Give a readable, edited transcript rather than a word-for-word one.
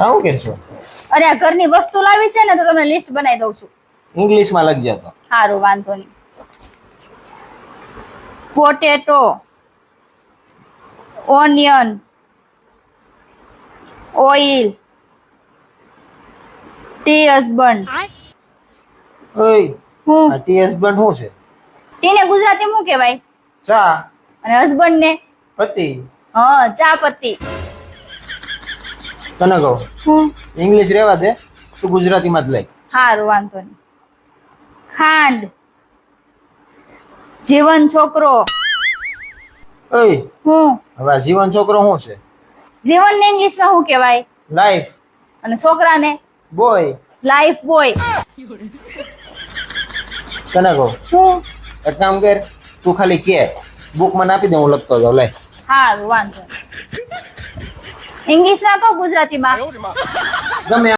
શું કરશો? અરે આ ઘરની વસ્તુ લાવી છે ને તો તમને લિસ્ટ બનાવી દઉં છું. ઇંગ્લિશમાં લખજો તો. સારું, વાંધો નહીં. Potato, onion, oil, T husband. ઓય, હું આ ટી હસબન્ડ શું છે? ટી ને ગુજરાતી શું કહેવાય? ચા. અને હસબન્ડ ને? પતિ. હા, ચા પત્તી. તને કહું હું ઇંગ્લિશ રેવા દે, તું ગુજરાતીમાં જ લખ. સારું, વાંધો નહીં. ખાંડ, જીવન છોકરો. ઓય, હું હવે આ જીવન છોકરો શું છે? જીવન ને ઇંગ્લિશમાં શું કહેવાય? લાઈફ અને છોકરાને? બોય. Life boy. તને કહું હું એક કામ કર, તું ખાલી કે બુક મને આપી દે, હું લખતો જાઉં. લે. સારું, વાંધો નહીં. ઇંગ્લિશમાં કહું ગુજરાતીમાં? ગમે